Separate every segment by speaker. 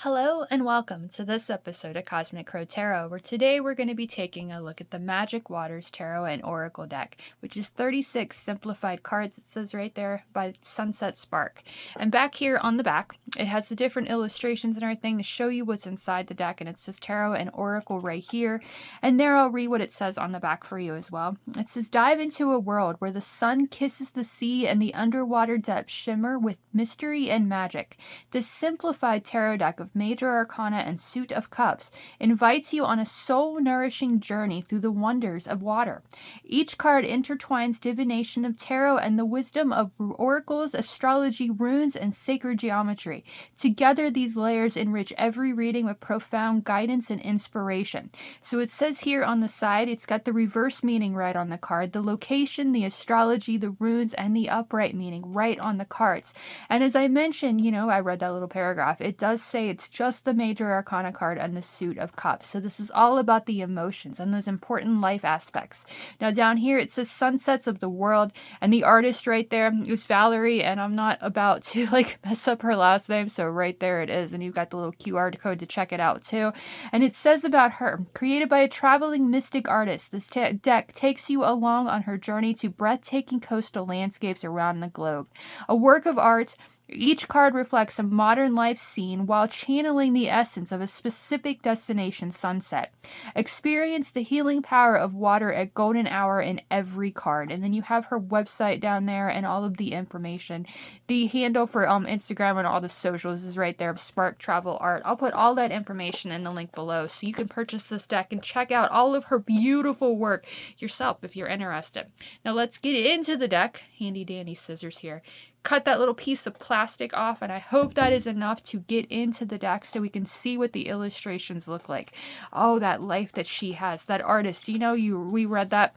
Speaker 1: Hello and welcome to this episode of Cosmic Crow Tarot, where today we're going to be taking a look at the Magic Waters Tarot and Oracle deck, which is 36 simplified cards, it says right there, by Sunset Spark. And back here on the back, it has the different illustrations and everything to show you what's inside the deck, and it says Tarot and Oracle right here. And there I'll read what it says on the back for you as well. It says, dive into a world where the sun kisses the sea and the underwater depths shimmer with mystery and magic. This simplified tarot deck of Major Arcana and Suit of Cups invites you on a soul-nourishing journey through the wonders of water. Each card intertwines divination of tarot and the wisdom of oracles, astrology, runes, and sacred geometry. Together, these layers enrich every reading with profound guidance and inspiration. So it says here on the side, it's got the reverse meaning right on the card, the location, the astrology, the runes, and the upright meaning right on the cards. And as I mentioned, I read that little paragraph. It does say it's just the Major Arcana card and the Suit of Cups. So this is all about the emotions and those important life aspects. Now down here it says Sunsets of the World, and the artist right there is Valerie, and I'm not about to mess up her last name, so right there it is, and you've got the little QR code to check it out too. And it says about her, created by a traveling mystic artist, this deck takes you along on her journey to breathtaking coastal landscapes around the globe. A work of art. Each card reflects a modern life scene while channeling the essence of a specific destination sunset. Experience the healing power of water at golden hour in every card. And then you have her website down there and all of the information. The handle for Instagram and all the socials is right there of Spark Travel Art. I'll put all that information in the link below so you can purchase this deck and check out all of her beautiful work yourself if you're interested. Now let's get into the deck. Handy dandy scissors here. Cut that little piece of plastic off, and I hope that is enough to get into the deck so we can see what the illustrations look like. Oh, that life that she has, that artist. We read that.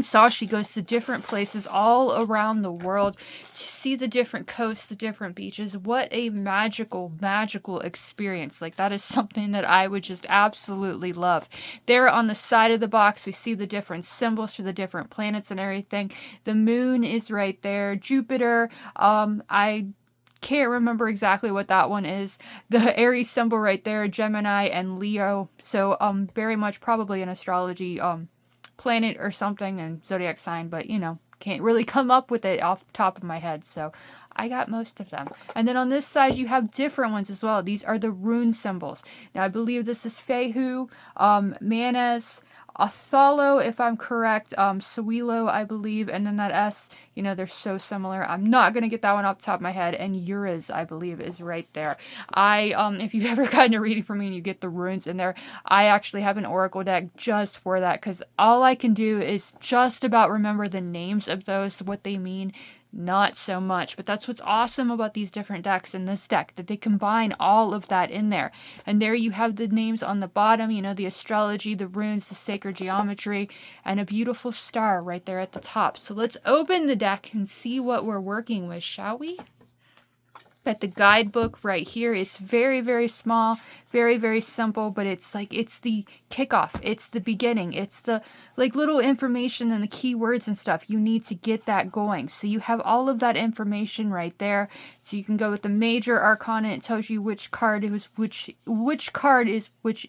Speaker 1: Saw she goes to different places all around the world to see the different coasts, the different beaches. What a magical experience. That is something that I would just absolutely love. There on the side of the box, we see the different symbols for the different planets and everything. The moon is right there. Jupiter, I can't remember exactly what that one is. The Aries symbol right there, Gemini and Leo. So very much probably an astrology planet or something and zodiac sign, but can't really come up with it off the top of my head, so I got most of them. And then on this side you have different ones as well. These are the rune symbols. Now I believe this is Fehu, Manes, Othello, if I'm correct, Sawilo, I believe, and then that S, they're so similar. I'm not going to get that one off the top of my head, and Uriz, I believe, is right there. If you've ever gotten a reading from me and you get the runes in there, I actually have an oracle deck just for that, because all I can do is just about remember the names of those, what they mean. Not so much, but that's what's awesome about these different decks in this deck, that they combine all of that in there. And there you have the names on the bottom, the astrology, the runes, the sacred geometry, and a beautiful star right there at the top. So let's open the deck and see what we're working with, shall we? Got the guidebook right here. It's very, very small, very, very simple, but it's the kickoff. It's the beginning. It's the little information and the keywords and stuff you need to get that going. So you have all of that information right there. So you can go with the Major Arcana. It tells you which card is which card is which,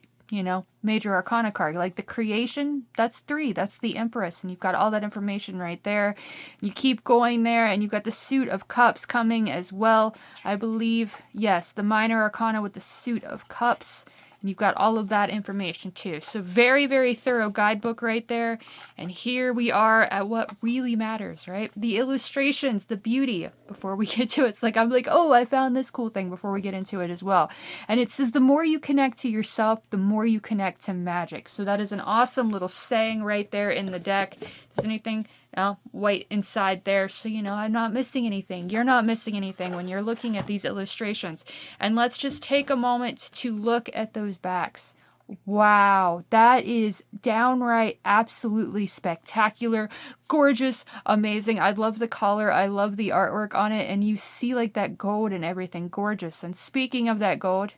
Speaker 1: Major Arcana card. Like the creation, that's 3. That's the Empress. And you've got all that information right there. You keep going there, and you've got the Suit of Cups coming as well. I believe, yes, the Minor Arcana with the Suit of Cups. And you've got all of that information too. So very, very thorough guidebook right there. And here we are at what really matters, right? The illustrations, the beauty. Before we get to it, I'm like, oh, I found this cool thing before we get into it as well. And it says, the more you connect to yourself, the more you connect to magic. So that is an awesome little saying right there in the deck. Does anything white inside there, so I'm not missing anything. You're not missing anything when you're looking at these illustrations. And let's just take a moment to look at those backs. Wow, that is downright absolutely spectacular, gorgeous, amazing. I love the color, I love the artwork on it, and you see that gold and everything, gorgeous. And speaking of that gold,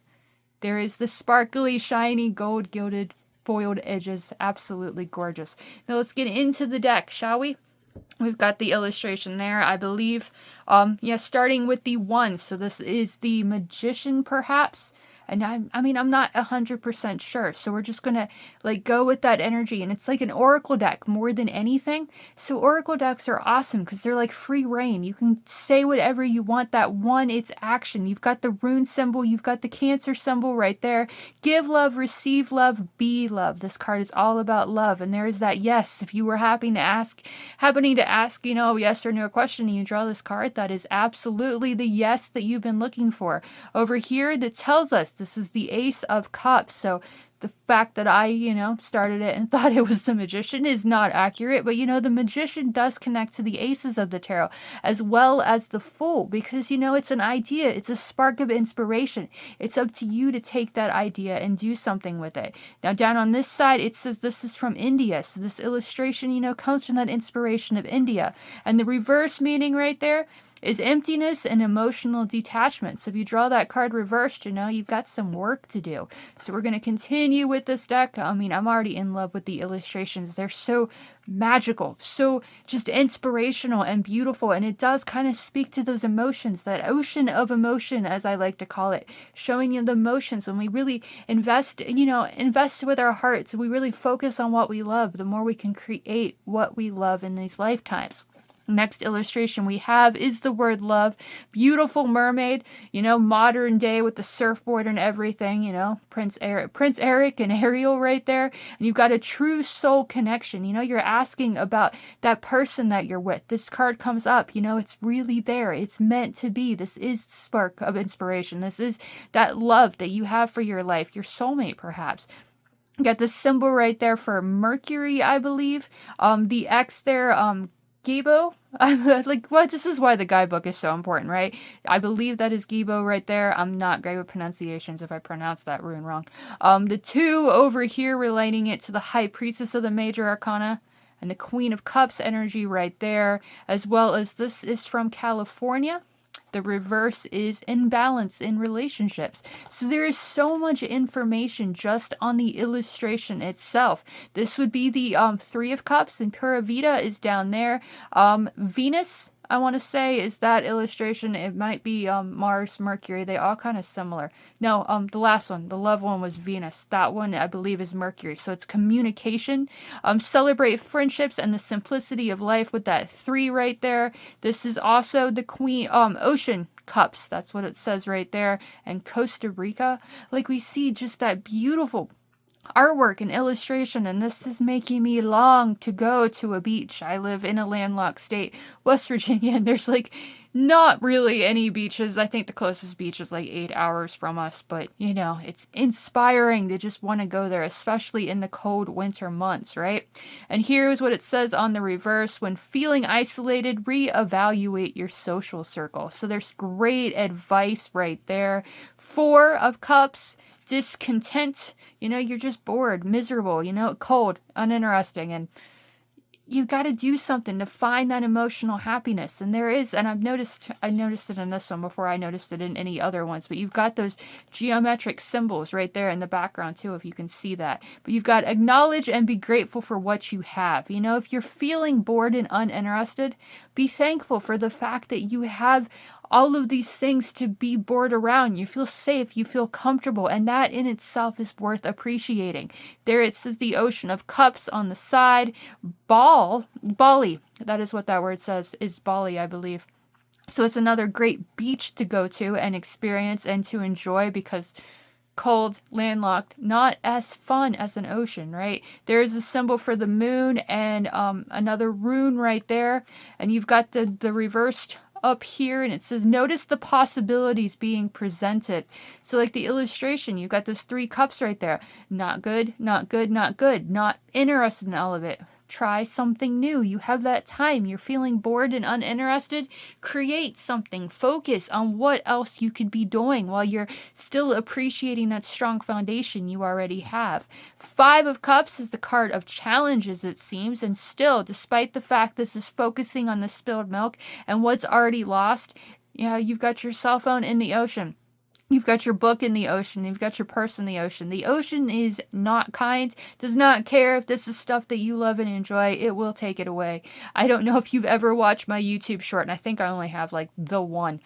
Speaker 1: there is the sparkly, shiny, gold gilded foiled edges, absolutely gorgeous. Now let's get into the deck, shall we? We've got the illustration there, I believe. Starting with the 1. So this is the Magician, perhaps. And I mean, I'm not 100% sure. So we're just going to like go with that energy. And it's like an oracle deck more than anything. So oracle decks are awesome because they're like free reign. You can say whatever you want. That one, it's action. You've got the rune symbol. You've got the Cancer symbol right there. Give love, receive love, be love. This card is all about love. And there is that yes. If you were happening to ask, yes or no question, and you draw this card, that is absolutely the yes that you've been looking for. Over here, that tells us this is the Ace of Cups. So the fact that I, started it and thought it was the Magician is not accurate. But, the Magician does connect to the Aces of the Tarot as well as the Fool because, it's an idea. It's a spark of inspiration. It's up to you to take that idea and do something with it. Now, down on this side, it says this is from India. So this illustration, comes from that inspiration of India. And the reverse meaning right there is emptiness and emotional detachment. So if you draw that card reversed, you've got some work to do. So we're going to continue with this deck. I mean, I'm already in love with the illustrations. They're so magical, so just inspirational and beautiful. And it does kind of speak to those emotions, that ocean of emotion, as I like to call it, showing you the emotions. When we really invest with our hearts, we really focus on what we love, the more we can create what we love in these lifetimes. Next illustration we have is the word love. Beautiful mermaid, modern day with the surfboard and everything, Prince Eric and Ariel right there. And you've got a true soul connection. You're asking about that person that you're with. This card comes up, it's really there. It's meant to be. This is the spark of inspiration. This is that love that you have for your life, your soulmate perhaps. Got the symbol right there for Mercury, I believe. The X there, Gibo. I'm like, what? This is why the guidebook is so important, right? I believe that is Gibo right there. I'm not great with pronunciations if I pronounce that rune wrong. The 2 over here relating it to the High Priestess of the Major Arcana and the Queen of Cups energy right there, as well as this is from California. The reverse is imbalance in relationships. So there is so much information just on the illustration itself. This would be the 3 of Cups, and Pura Vida is down there. Venus, I want to say, is that illustration. It might be Mars, Mercury. They all kind of similar. No, the last one, the love one, was Venus. That one, I believe, is Mercury. So it's communication. Celebrate friendships and the simplicity of life with that 3 right there. This is also the Queen, Ocean Cups. That's what it says right there. And Costa Rica. Like, we see just that beautiful artwork and illustration, and this is making me long to go to a beach. I live in a landlocked state, West Virginia, and there's like not really any beaches. I think the closest beach is like 8 hours from us, but it's inspiring to just want to go there, especially in the cold winter months, right? And here's what it says on the reverse: when feeling isolated, reevaluate your social circle. So there's great advice right there. 4 of Cups, discontent, you're just bored, miserable, cold, uninteresting, and you've got to do something to find that emotional happiness. And there is, and I noticed it in this one before I noticed it in any other ones, but you've got those geometric symbols right there in the background too, if you can see that. But you've got acknowledge and be grateful for what you have. If you're feeling bored and uninterested, be thankful for the fact that you have all of these things to be bored around. You feel safe, you feel comfortable, and that in itself is worth appreciating. There it says the Ocean of Cups on the side. Bali, that is what that word says, is Bali, I believe. So it's another great beach to go to and experience and to enjoy, because cold, landlocked, not as fun as an ocean, right? There is a symbol for the moon and another rune right there. And you've got the reversed up here, and it says notice the possibilities being presented. So like the illustration, you've got those 3 cups right there. Not good, not good, not good. Not interested in all of it. Try something new. You have that time. You're feeling bored and uninterested. Create something. Focus on what else you could be doing while you're still appreciating that strong foundation you already have. 5 of Cups is the card of challenges, it seems, and still, despite the fact this is focusing on the spilled milk and what's already lost, you've got your cell phone in the ocean. You've got your book in the ocean. You've got your purse in the ocean. The ocean is not kind, does not care if this is stuff that you love and enjoy. It will take it away. I don't know if you've ever watched my YouTube short, and I think I only have like the one.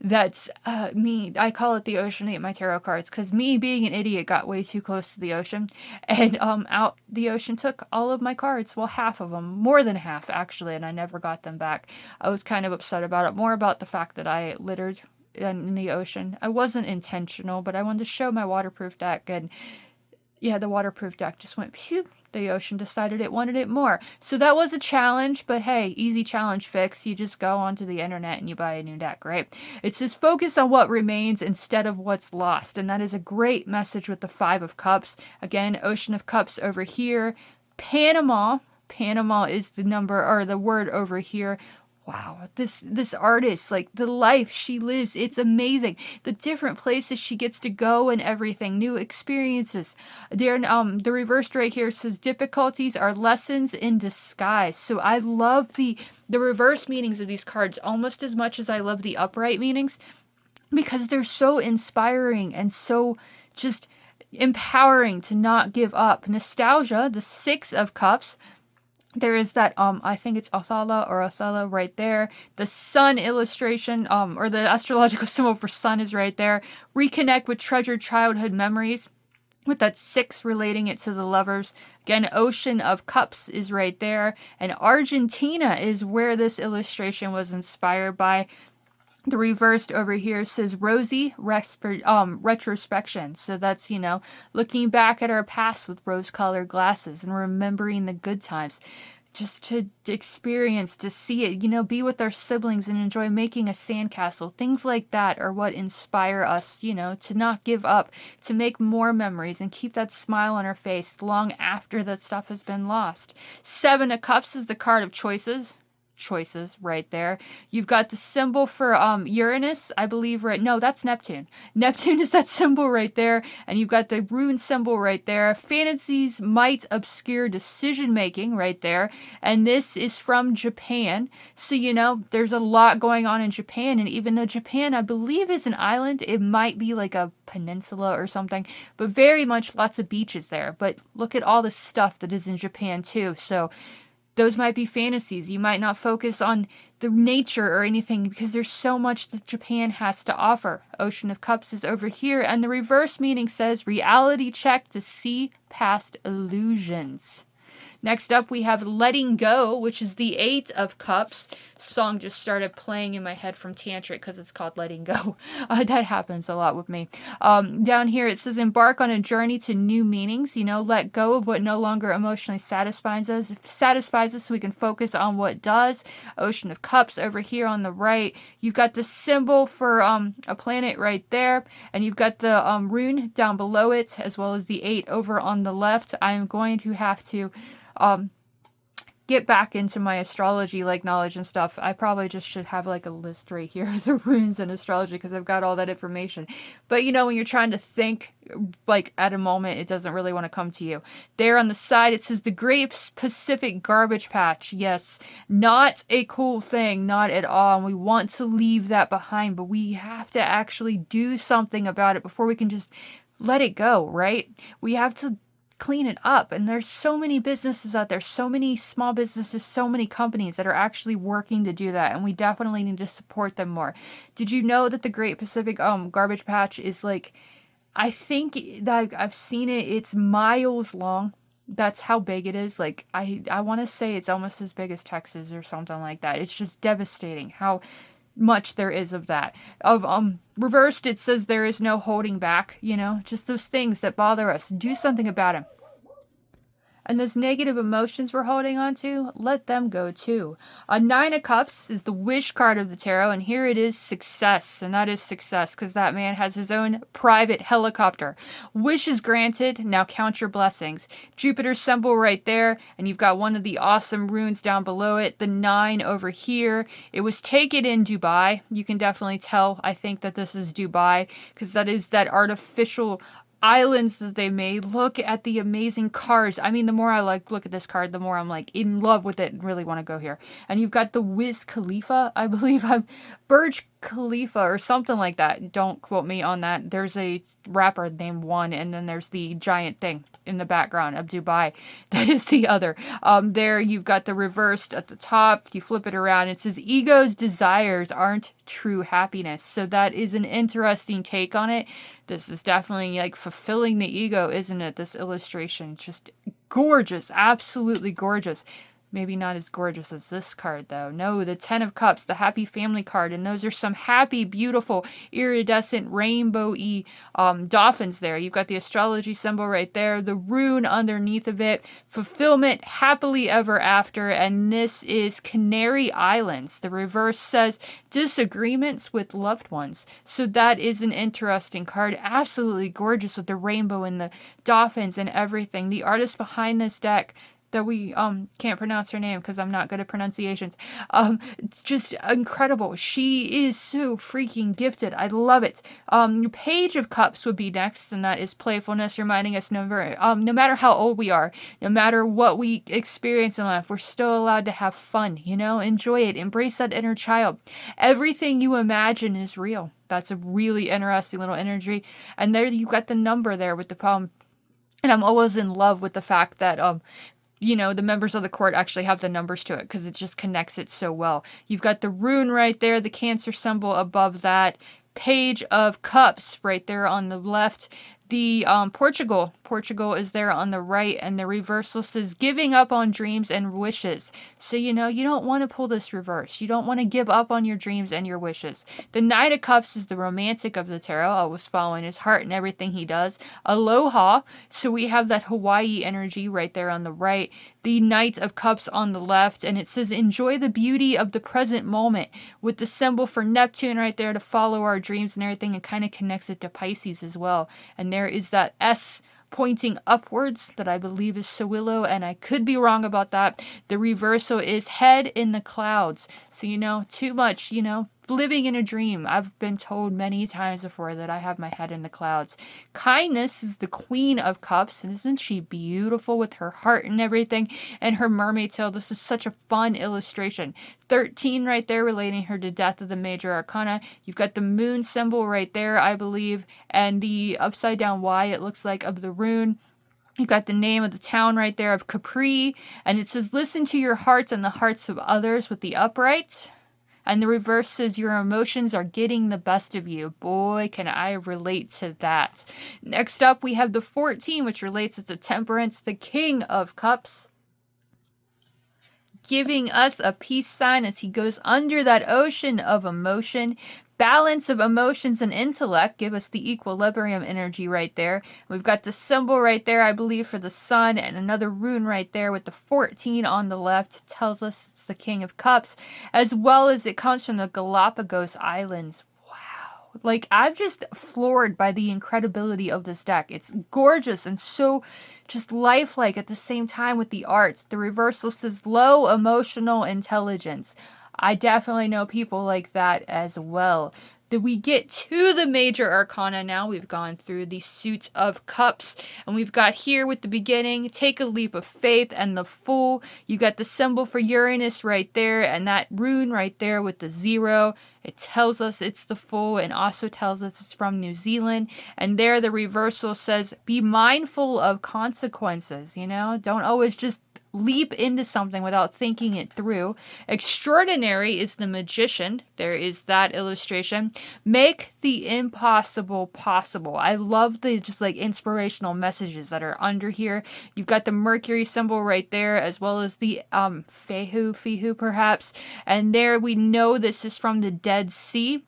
Speaker 1: That's me. I call it the ocean ate my tarot cards because me being an idiot got way too close to the ocean, and out the ocean took all of my cards. Well, half of them, more than half actually, and I never got them back. I was kind of upset about it. More about the fact that I littered in the ocean. I wasn't intentional, but I wanted to show my waterproof deck, and yeah, the waterproof deck just went phew. The ocean decided it wanted it more. So that was a challenge, but hey, easy challenge fix. You just go onto the internet and you buy a new deck, right? It says focus on what remains instead of what's lost. And that is a great message with the Five of Cups. Again, Ocean of Cups over here. Panama. Panama is the number or the word over here. Wow, this artist, like the life she lives, it's amazing. The different places she gets to go and everything, new experiences. There, the reversed right here says difficulties are lessons in disguise. So I love the reverse meanings of these cards almost as much as I love the upright meanings, because they're so inspiring and so just empowering to not give up. Nostalgia, the Six of Cups. There is that, I think it's Othello right there. The sun illustration, or the astrological symbol for sun is right there. Reconnect with treasured childhood memories, with that 6 relating it to the lovers. Again, Ocean of Cups is right there. And Argentina is where this illustration was inspired by. The reversed over here says rosy retrospection. So that's, looking back at our past with rose-colored glasses and remembering the good times. Just to experience, to see it, be with our siblings and enjoy making a sandcastle. Things like that are what inspire us, to not give up, to make more memories and keep that smile on our face long after that stuff has been lost. Seven of Cups is the card of choices right there. You've got the symbol for Uranus, I believe, right? No, that's Neptune. Neptune is that symbol right there, and you've got the rune symbol right there. Fantasies might obscure decision making right there, and this is from Japan. So there's a lot going on in Japan, and even though Japan, I believe, is an island, it might be like a peninsula or something, but very much lots of beaches there. But look at all the stuff that is in Japan too. So those might be fantasies. You might not focus on the nature or anything because there's so much that Japan has to offer. Ocean of Cups is over here, and the reverse meaning says reality check to see past illusions. Next up, we have Letting Go, which is the 8 of Cups. Song just started playing in my head from Tantric because it's called Letting Go. That happens a lot with me. Down here, it says embark on a journey to new meanings. Let go of what no longer emotionally satisfies us so we can focus on what does. Ocean of Cups over here on the right. You've got the symbol for a planet right there, and you've got the rune down below it, as well as the 8 over on the left. I'm going to have to get back into my astrology knowledge and stuff. I probably just should have a list right here of the runes and astrology because I've got all that information. But when you're trying to think at a moment, it doesn't really want to come to you. There on the side it says the Great Pacific Garbage Patch. Yes, not a cool thing, not at all. And we want to leave that behind, but we have to actually do something about it before we can just let it go, right? We have to clean it up, and there's so many businesses out there, so many small businesses, so many companies that are actually working to do that, and we definitely need to support them more. Did you know that the Great Pacific Garbage Patch is I think that I've seen it, it's miles long. That's how big it is. I want to say it's almost as big as Texas or something like that. It's just devastating how much there is of that. Reversed, it says there is no holding back, just those things that bother us. Do something about them. And those negative emotions we're holding on to, let them go too. A 9 of Cups is the wish card of the tarot, and here it is success. And that is success because that man has his own private helicopter. Wish is granted, now count your blessings. Jupiter's symbol right there, and you've got one of the awesome runes down below it, the 9 over here. It was taken in Dubai. You can definitely tell, I think, that this is Dubai because that is that artificial islands that they made. Look at the amazing cards. I mean, the more I look at this card, the more I'm in love with it and really want to go here. And you've got the Wiz Khalifa, I believe. Burj Khalifa or something like that. Don't quote me on that. There's a rapper named One, and then there's the giant thing in the background of Dubai. That is the other. There you've got the reversed at the top. You flip it around. It says ego's desires aren't true happiness. So that is an interesting take on it. This is definitely like fulfilling the ego, isn't it? This illustration, just gorgeous, absolutely gorgeous. Maybe not as gorgeous as this card, though. No, the Ten of Cups, the Happy Family card. And those are some happy, beautiful, iridescent, rainbow-y dolphins there. You've got the astrology symbol right there, the rune underneath of it, fulfillment, happily ever after. And this is Canary Islands. The reverse says disagreements with loved ones. So that is an interesting card. Absolutely gorgeous with the rainbow and the dolphins and everything. The artist behind this deck, that we can't pronounce her name because I'm not good at pronunciations. It's just incredible. She is so freaking gifted. I love it. Page of Cups would be next, and that is playfulness, reminding us no matter how old we are, no matter what we experience in life, we're still allowed to have fun, enjoy it, embrace that inner child. Everything you imagine is real. That's a really interesting little energy. And there you got the number there with the problem. And I'm always in love with the fact that the members of the court actually have the numbers to it because it just connects it so well. You've got the rune right there, the Cancer symbol above that, Page of Cups right there on the left. The Portugal is there on the right, and the reversal says giving up on dreams and wishes. So, you don't want to pull this reverse. You don't want to give up on your dreams and your wishes. The Knight of Cups is the romantic of the tarot, always following his heart and everything he does. Aloha. So we have that Hawaii energy right there on the right. The Knight of Cups on the left, and it says enjoy the beauty of the present moment, with the symbol for Neptune right there to follow our dreams and everything, and kind of connects it to Pisces as well. And there is that S pointing upwards that I believe is Sewillow, and I could be wrong about that. The reversal is head in the clouds. So, too much, living in a dream. I've been told many times before that I have my head in the clouds. Kindness is the Queen of Cups, and isn't she beautiful with her heart and everything, and her mermaid tail? This is such a fun illustration. 13 right there, relating her to death of the Major Arcana. You've got the moon symbol right there, I believe, and the upside down Y, it looks like, of the rune. You got the name of the town right there of Capri, and it says listen to your hearts and the hearts of others with the upright. And the reverse says your emotions are getting the best of you. Boy, can I relate to that. Next up, we have the 14, which relates to temperance, the King of Cups, giving us a peace sign as he goes under that ocean of emotion. Balance of emotions and intellect give us the equilibrium energy right there. We've got the symbol right there, I believe, for the sun, and another rune right there with the 14 on the left tells us it's the King of Cups, as well as it comes from the Galapagos Islands. Wow. Like, I'm just floored by the incredibility of this deck. It's gorgeous and so just lifelike at the same time with the arts. The reversal says low emotional intelligence. I definitely know people like that as well. Then we get to the Major Arcana now. We've gone through the Suit of Cups, and we've got here with the beginning, take a leap of faith, and the Fool. You got the symbol for Uranus right there, and that rune right there with the 0. It tells us it's the Fool, and also tells us it's from New Zealand. And there the reversal says, be mindful of consequences, Don't always just leap into something without thinking it through. Extraordinary is the Magician. There is that illustration. Make the impossible possible. I love the just like inspirational messages that are under here. You've got the Mercury symbol right there, as well as the Fihu perhaps. And there we know this is from the Dead Sea.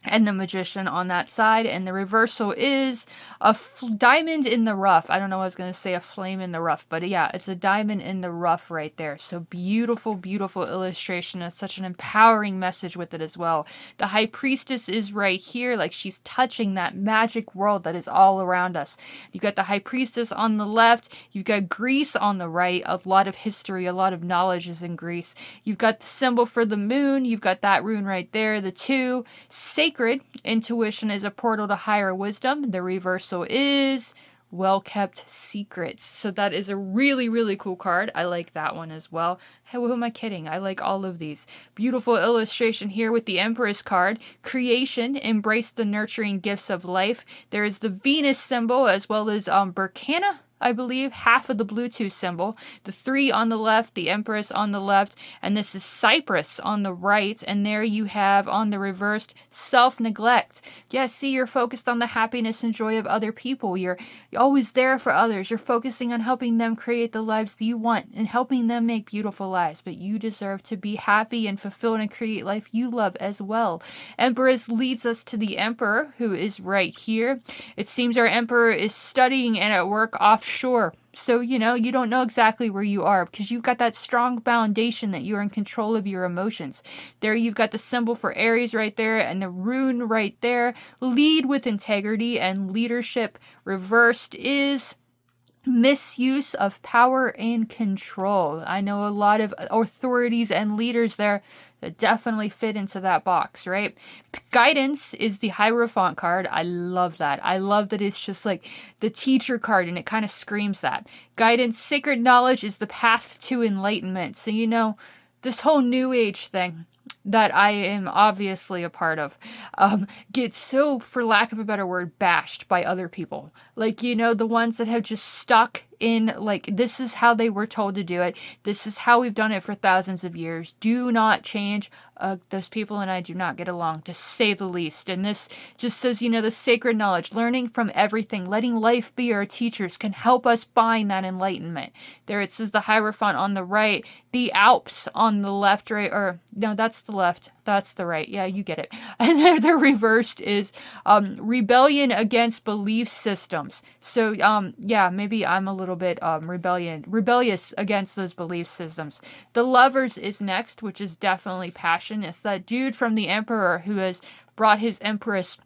Speaker 1: And the Magician on that side, and the reversal is a diamond in the rough. I don't know, I was going to say a flame in the rough, but yeah, it's a diamond in the rough right there. So beautiful, beautiful illustration, and such an empowering message with it as well. The High Priestess is right here, like she's touching that magic world that is all around us. You got the High Priestess on the left, you've got Greece on the right, a lot of history, a lot of knowledge is in Greece. You've got the symbol for the moon, you've got that rune right there, the 2, sacred. Intuition is a portal to higher wisdom. The reversal is well-kept secrets. So that is a really, really cool card. I like that one as well. Hey, who am I kidding? I like all of these. Beautiful illustration here with the Empress card. Creation, embrace the nurturing gifts of life. There is the Venus symbol as well as Arcana, I believe, half of the Bluetooth symbol. The 3 on the left, the Empress on the left, and this is Cypress on the right. And there you have on the reversed self-neglect. Yes, see, you're focused on the happiness and joy of other people. You're always there for others. You're focusing on helping them create the lives that you want and helping them make beautiful lives. But you deserve to be happy and fulfilled and create life you love as well. Empress leads us to the Emperor, who is right here. It seems our Emperor is studying and at work offshore. So, you don't know exactly where you are because you've got that strong foundation that you're in control of your emotions. There you've got the symbol for Aries right there and the rune right there. Lead with integrity and leadership. Reversed is misuse of power and control. I know a lot of authorities and leaders there that definitely fit into that box, right? Guidance is the Hierophant card. I love that. I love that it's just like the teacher card and it kind of screams that. Guidance, sacred knowledge is the path to enlightenment. So, this whole new age thing that I am obviously a part of, gets so, for lack of a better word, bashed by other people. Like, the ones that have just stuck in, like, this is how they were told to do it. This is how we've done it for thousands of years. Do not change. Those people and I do not get along, to say the least. And this just says, the sacred knowledge, learning from everything, letting life be our teachers can help us find that enlightenment. There it says the Hierophant on the right, the Alps on the left, right, or no, that's the left. That's the right. Yeah, you get it. And then the reversed is rebellion against belief systems. So, yeah, maybe I'm a little bit rebellious against those belief systems. The Lovers is next, which is definitely passion. It's that dude from the Emperor who has brought his Empress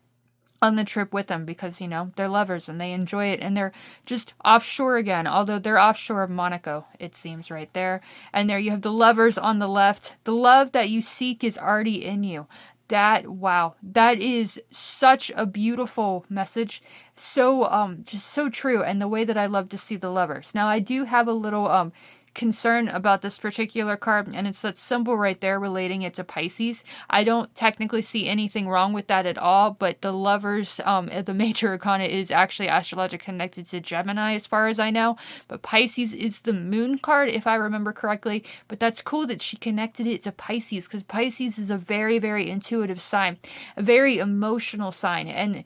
Speaker 1: on the trip with them because, they're lovers and they enjoy it and they're just offshore again, although they're offshore of Monaco, it seems right there. And there you have the Lovers on the left. The love that you seek is already in you. Wow, that is such a beautiful message. So, just so true. And the way that I love to see the Lovers. Now, I do have a little, concern about this particular card, and it's that symbol right there relating it to Pisces. I don't technically see anything wrong with that at all, but the Lovers, the Major Arcana is actually astrologically connected to Gemini as far as I know, but Pisces is the moon card if I remember correctly. But that's cool that she connected it to Pisces because Pisces is a very, very intuitive sign, a very emotional sign, and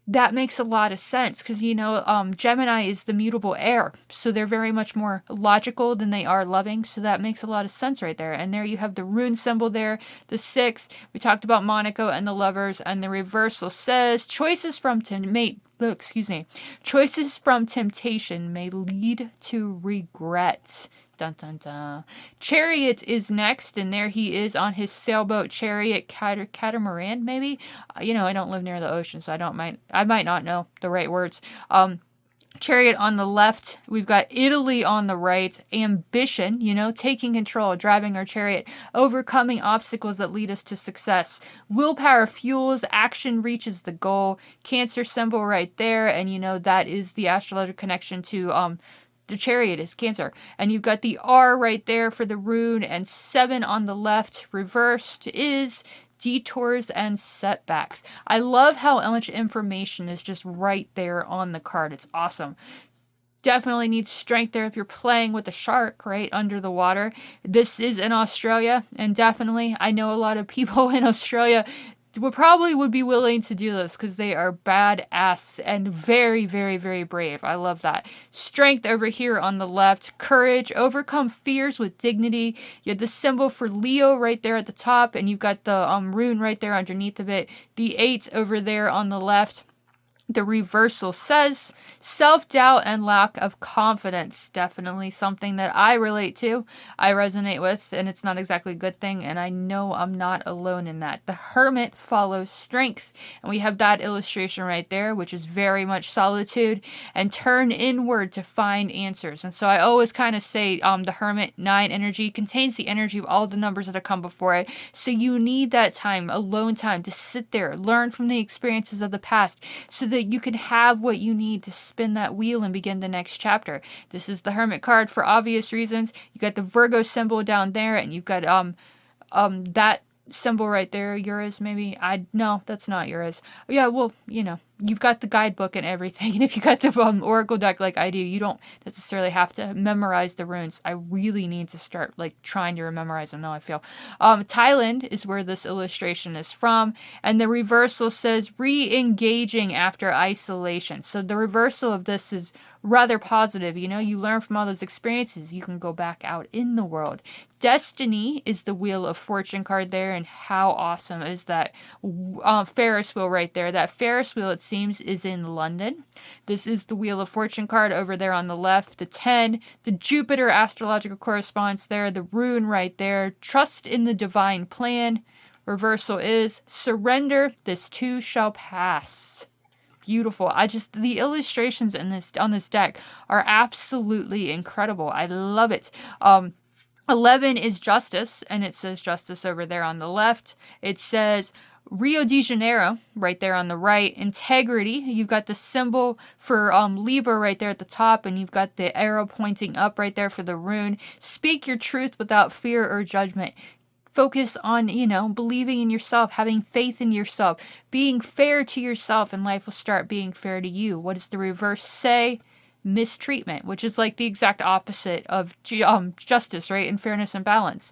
Speaker 1: that makes a lot of sense because, Gemini is the mutable air. So they're very much more logical than they are loving. So that makes a lot of sense right there. And there you have the rune symbol there, the 6. We talked about Monaco and the Lovers. And the reversal says choices from temptation may lead to regret. Dun, dun, dun. Chariot is next, and there he is on his sailboat chariot catamaran, maybe. I don't live near the ocean, so I might not know the right words. Chariot on the left, we've got Italy on the right, ambition, taking control, driving our chariot, overcoming obstacles that lead us to success, willpower fuels, action reaches the goal, Cancer symbol right there, and that is the astrological connection to the chariot is Cancer. And you've got the R right there for the rune, and 7 on the left reversed is detours and setbacks. I love how much information is just right there on the card. It's awesome. Definitely needs strength there if you're playing with a shark, right, under the water. This is in Australia, and definitely I know a lot of people in Australia would be willing to do this because they are badass and very, very, very brave. I love that. Strength over here on the left. Courage. Overcome fears with dignity. You have the symbol for Leo right there at the top, and you've got the rune right there underneath of it. The 8 over there on the left. The reversal says self-doubt and lack of confidence. Definitely something that I relate to, I resonate with, and it's not exactly a good thing, and I know I'm not alone in that. The Hermit follows strength, and we have that illustration right there, which is very much solitude, and turn inward to find answers. And so I always kind of say the Hermit 9 energy contains the energy of all the numbers that have come before it, so you need that time, alone time, to sit there, learn from the experiences of the past, so that you can have what you need to spin that wheel and begin the next chapter. This is the Hermit card for obvious reasons. You got the Virgo symbol down there, and you've got that symbol right there, Uranus maybe. No, that's not Uranus. Yeah, well, you've got the guidebook and everything, and if you got the oracle deck like I do, you don't necessarily have to memorize the runes. I really need to start like trying to memorize them now, I feel. Thailand is where this illustration is from, and the reversal says re-engaging after isolation. So the reversal of this is rather positive. You learn from all those experiences, you can go back out in the world. Destiny is the Wheel of Fortune card there, and how awesome is that Ferris wheel right there? That Ferris wheel, it seems, is in London. This is the Wheel of Fortune card over there on the left. The 10, the Jupiter astrological correspondence there, the rune right there. Trust in the divine plan. Reversal is surrender. This too shall pass. Beautiful. The illustrations on this deck are absolutely incredible. I love it. 11 is justice, and it says justice over there on the left. It says Rio de Janeiro right there on the right. Integrity. You've got the symbol for Libra right there at the top, and you've got the arrow pointing up right there for the rune. Speak your truth without fear or judgment. Focus on, believing in yourself, having faith in yourself, being fair to yourself, and life will start being fair to you. What does the reverse say? Mistreatment, which is like the exact opposite of justice, right? And fairness and balance.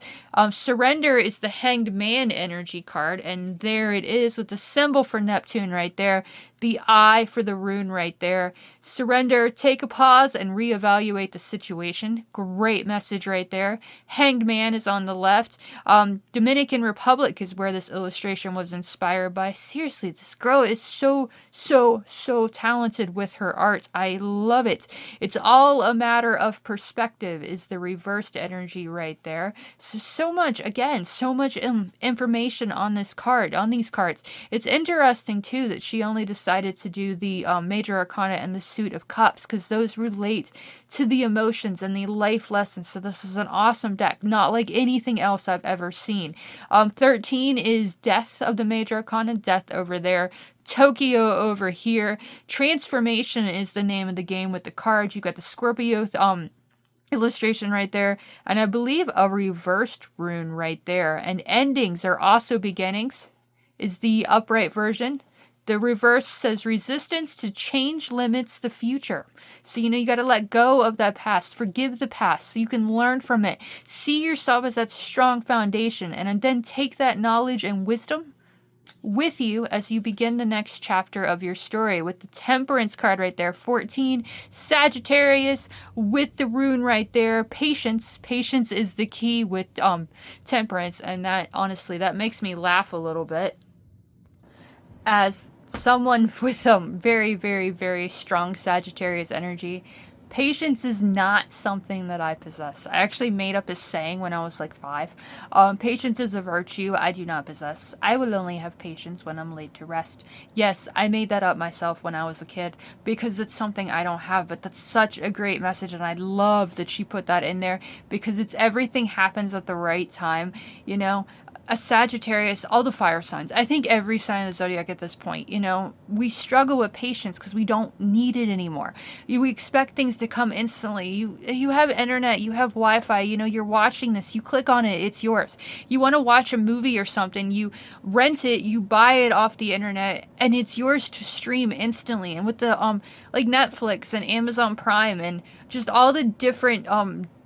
Speaker 1: Surrender is the Hanged Man energy card, and there it is with the symbol for Neptune right there. The eye for the rune right there. Surrender, take a pause, and reevaluate the situation. Great message right there. Hanged Man is on the left. Dominican Republic is where this illustration was inspired by. Seriously, this girl is so talented with her art. I love it. It's all a matter of perspective is the reversed energy right there. So much information on this card, on these cards. It's interesting too that she only decided to do the Major Arcana and the Suit of Cups, because those relate to the emotions and the life lessons. So this is an awesome deck, not like anything else I've ever seen. 13 is Death of the Major Arcana, Death over there. Tokyo over here. Transformation is the name of the game with the cards. You've got the Scorpio illustration right there, and I believe a reversed rune right there. And endings are also beginnings is the upright version. The reverse says resistance to change limits the future. So, you got to let go of that past. Forgive the past so you can learn from it. See yourself as that strong foundation, and then take that knowledge and wisdom with you as you begin the next chapter of your story. With the Temperance card right there. 14, Sagittarius with the rune right there. Patience. Patience is the key with Temperance, and that, honestly, that makes me laugh a little bit. As someone with some very, very, very strong Sagittarius energy, patience is not something that I possess. I actually made up a saying when I was like 5. Patience is a virtue I do not possess. I will only have patience when I'm laid to rest. Yes, I made that up myself when I was a kid because it's something I don't have, but that's such a great message, and I love that she put that in there because it's everything happens at the right time, A Sagittarius, all the fire signs. I think every sign of the zodiac at this point, we struggle with patience because we don't need it anymore. We expect things to come instantly. You have internet, you have Wi-Fi, you're watching this, you click on it, it's yours. You want to watch a movie or something, you rent it, you buy it off the internet, and it's yours to stream instantly. And with the like Netflix and Amazon Prime and just all the different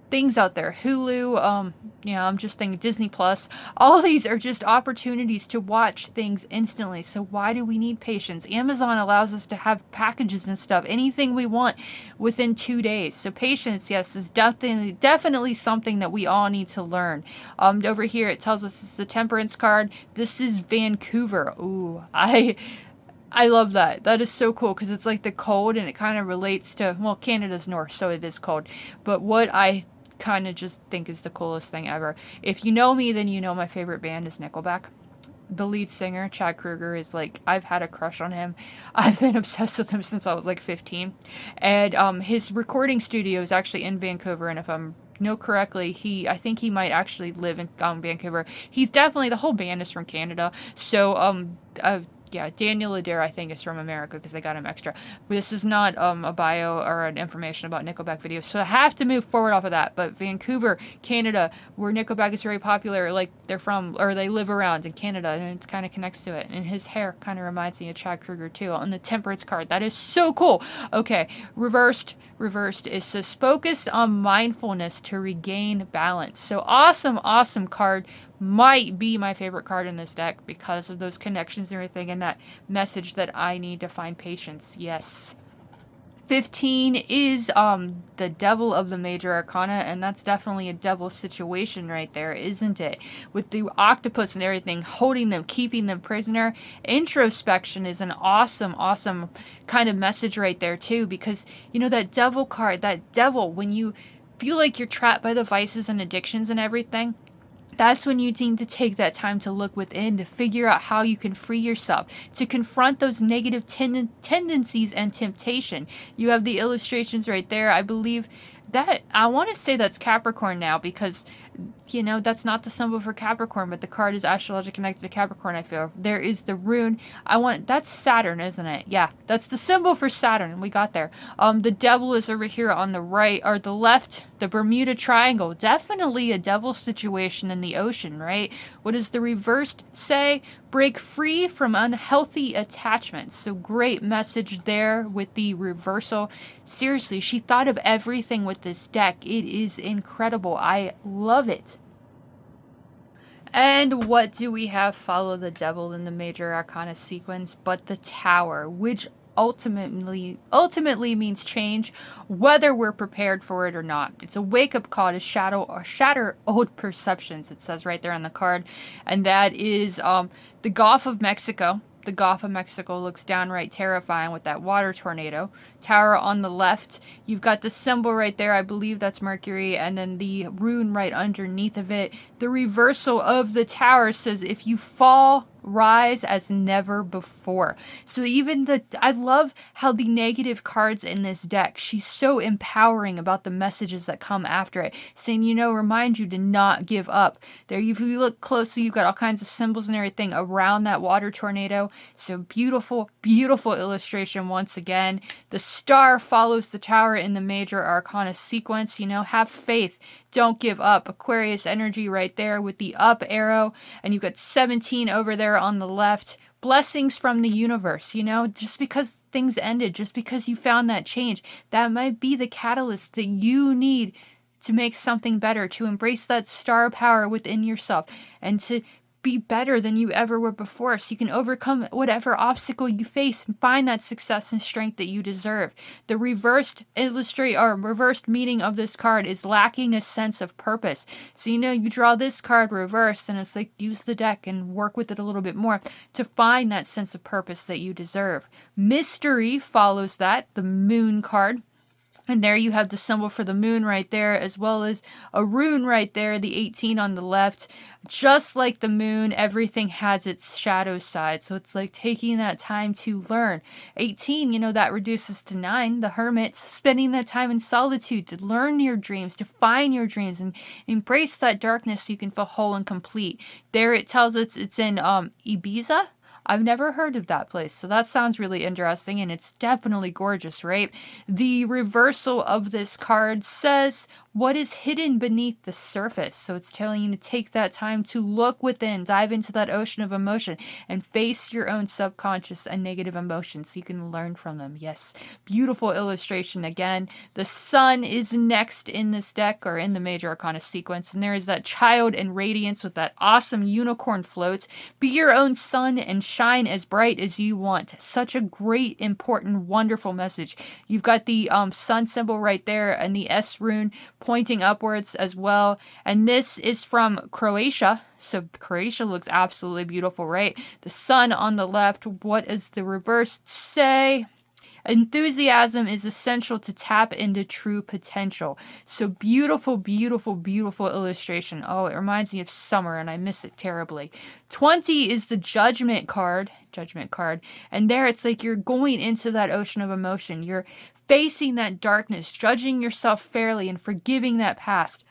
Speaker 1: things out there, Hulu, I'm just thinking Disney Plus, all these are just opportunities to watch things instantly. So why do we need patience? Amazon allows us to have packages and stuff, anything we want within 2 days. So patience, yes, is definitely something that we all need to learn. Over here it tells us it's the Temperance card. This is Vancouver. Ooh, I love that. That is so cool because it's like the cold, and it kind of relates to, well, Canada's north, so it is cold. But what I kind of just think is the coolest thing ever. If you know me, then you know my favorite band is Nickelback. The lead singer, Chad Kroeger, is like, I've had a crush on him. I've been obsessed with him since I was like 15. And his recording studio is actually in Vancouver, and if I'm know correctly, I think he might actually live in Vancouver. He's definitely, the whole band is from Canada. So Yeah, Daniel Adair, I think, is from America because they got him extra. But this is not a bio or an information about Nickelback videos, so I have to move forward off of that. But Vancouver, Canada, where Nickelback is very popular, like they're from, or they live around in Canada, and it kind of connects to it. And his hair kind of reminds me of Chad Kruger too on the Temperance card. That is so cool. Okay, reversed. Reversed, it says focus on mindfulness to regain balance. So awesome, awesome card. Might be my favorite card in this deck because of those connections and everything and that message that I need to find patience. Yes. 15 is the devil of the Major Arcana, and that's definitely a devil situation right there, isn't it? With the octopus and everything, holding them, keeping them prisoner. Introspection is an awesome, awesome kind of message right there too, because you know that devil card, that devil, when you feel like you're trapped by the vices and addictions and everything, that's when you need to take that time to look within, to figure out how you can free yourself, to confront those negative tendencies and temptation. You have the illustrations right there. I believe that, I want to say that's Capricorn now because, you know, that's not the symbol for Capricorn, but the card is astrologically connected to Capricorn, I feel. There is the rune. That's Saturn, isn't it? Yeah, that's the symbol for Saturn. We got there. The devil is over here on the right, or the left, the Bermuda Triangle. Definitely a devil situation in the ocean, right? What does the reversed say? Break free from unhealthy attachments. So great message there with the reversal. Seriously, she thought of everything with this deck. It is incredible. I love it. And what do we have follow the devil in the Major Arcana sequence but the Tower, which ultimately means change, whether we're prepared for it or not. It's a wake-up call to shatter old perceptions, it says right there on the card. And that is the Gulf of Mexico. The Gulf of Mexico looks downright terrifying with that water tornado. Tower on the left. You've got the symbol right there. I believe that's Mercury. And then the rune right underneath of it. The reversal of the tower says, if you fall, rise as never before. So even I love how the negative cards in this deck, she's so empowering about the messages that come after it, saying, you know, remind you to not give up. There, if you look closely, you've got all kinds of symbols and everything around that water tornado. So beautiful, beautiful illustration once again. The star follows the tower in the Major Arcana sequence. You know, have faith. Don't give up. Aquarius energy right there with the up arrow. And you've got 17 over there on the left. Blessings from the universe, you know, just because things ended, just because you found that change, that might be the catalyst that you need to make something better, to embrace that star power within yourself and to be better than you ever were before, so you can overcome whatever obstacle you face and find that success and strength that you deserve. The reversed meaning of this card is lacking a sense of purpose. So, you know, you draw this card reversed and it's like, use the deck and work with it a little bit more to find that sense of purpose that you deserve. Mystery follows that, the moon card. And there you have the symbol for the moon right there, as well as a rune right there, the 18 on the left. Just like the moon, everything has its shadow side. So it's like taking that time to learn. 18, you know, that reduces to 9, the hermit, spending that time in solitude to learn your dreams, to find your dreams, and embrace that darkness so you can feel whole and complete. There it tells us it's in Ibiza. I've never heard of that place, so that sounds really interesting, and it's definitely gorgeous, right? The reversal of this card says, what is hidden beneath the surface? So it's telling you to take that time to look within, dive into that ocean of emotion, and face your own subconscious and negative emotions so you can learn from them. Yes, beautiful illustration again. The sun is next in this deck, or in the Major Arcana sequence, and there is that child and radiance with that awesome unicorn float. Be your own sun and shine as bright as you want. Such a great, important, wonderful message. You've got the sun symbol right there and the S rune pointing upwards as well. And this is from Croatia. So Croatia looks absolutely beautiful, right? The sun on the left. What does the reverse say? Enthusiasm is essential to tap into true potential. So beautiful, beautiful, beautiful illustration. Oh, it reminds me of summer and I miss it terribly. 20 is the judgment card. And there it's like you're going into that ocean of emotion. You're facing that darkness, judging yourself fairly and forgiving that past.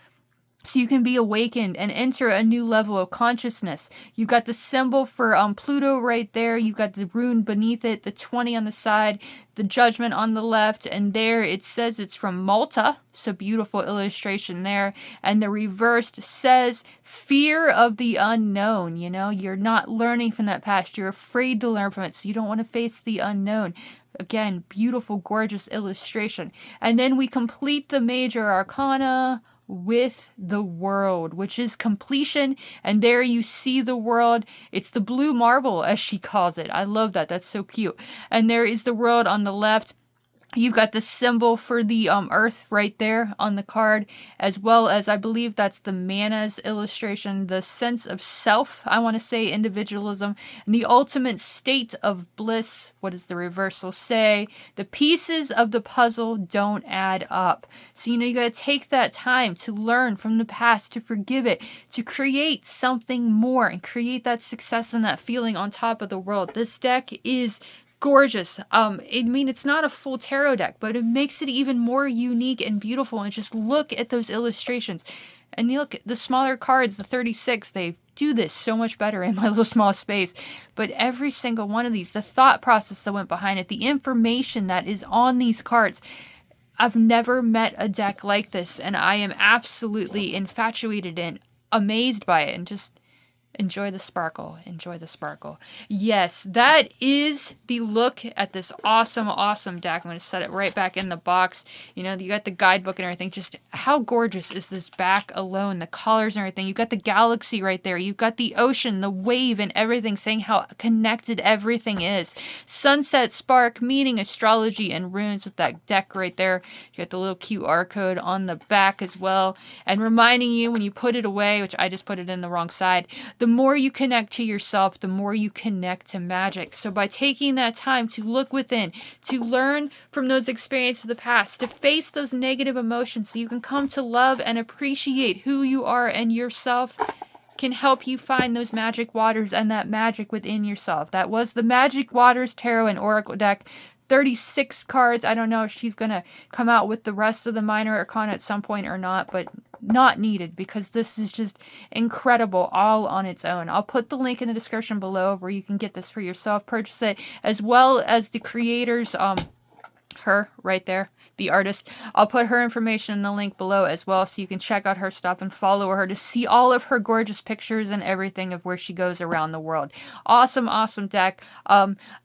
Speaker 1: so you can be awakened and enter a new level of consciousness. You've got the symbol for Pluto right there. You've got the rune beneath it, the 20 on the side, the judgment on the left, and there it says it's from Malta. So beautiful illustration there. And the reversed says fear of the unknown. You know, you're not learning from that past. You're afraid to learn from it. So you don't want to face the unknown. Again, beautiful, gorgeous illustration. And then we complete the major arcana with the world, which is completion. And there you see the world. It's the blue marble, as she calls it. I love that. That's so cute. And there is the world on the left. You've got the symbol for the earth right there on the card, as well as, I believe that's the manas illustration, the sense of self, I want to say individualism, and the ultimate state of bliss. What does the reversal say? The pieces of the puzzle don't add up. So, you know, you got to take that time to learn from the past, to forgive it, to create something more and create that success and that feeling on top of the world. This deck is gorgeous. I mean, it's not a full tarot deck, but it makes it even more unique and beautiful. And just look at those illustrations. And you look at the smaller cards, the 36, they do this so much better in my little small space. But every single one of these, the thought process that went behind it, the information that is on these cards, I've never met a deck like this. And I am absolutely infatuated and amazed by it. And just enjoy the sparkle. Enjoy the sparkle. Yes, that is the look at this awesome, awesome deck. I'm going to set it right back in the box. You know, you got the guidebook and everything. Just how gorgeous is this back alone? The colors and everything. You've got the galaxy right there. You've got the ocean, the wave, and everything, saying how connected everything is. Sunset, spark, meaning, astrology, and runes with that deck right there. You got the little QR code on the back as well. And reminding you when you put it away, which I just put it in the wrong side, the more you connect to yourself, the more you connect to magic. So by taking that time to look within, to learn from those experiences of the past, to face those negative emotions so you can come to love and appreciate who you are and yourself, can help you find those magic waters and that magic within yourself. That was the Magic Waters Tarot and Oracle deck. 36 cards. I don't know if she's going to come out with the rest of the Minor Arcana at some point or not, but not needed because this is just incredible all on its own. I'll put the link in the description below where you can get this for yourself, purchase it, as well as the creators, her right there, the artist. I'll put her information in the link below as well so you can check out her stuff and follow her to see all of her gorgeous pictures and everything of where she goes around the world. Awesome, awesome deck.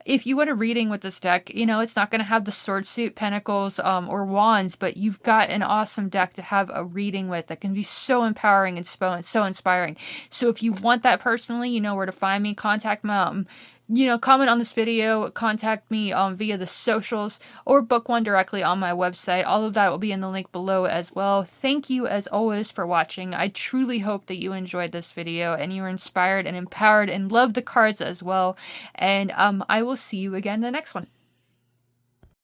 Speaker 1: If you want a reading with this deck, you know, it's not going to have the sword suit, pentacles, or wands, but you've got an awesome deck to have a reading with that can be so empowering and so inspiring. So if you want that personally, you know where to find me. Contact me. You know, comment on this video, contact me via the socials, or book one directly on my website. All of that will be in the link below as well. Thank you as always for watching. I truly hope that you enjoyed this video and you were inspired and empowered and loved the cards as well. And I will see you again in the next one.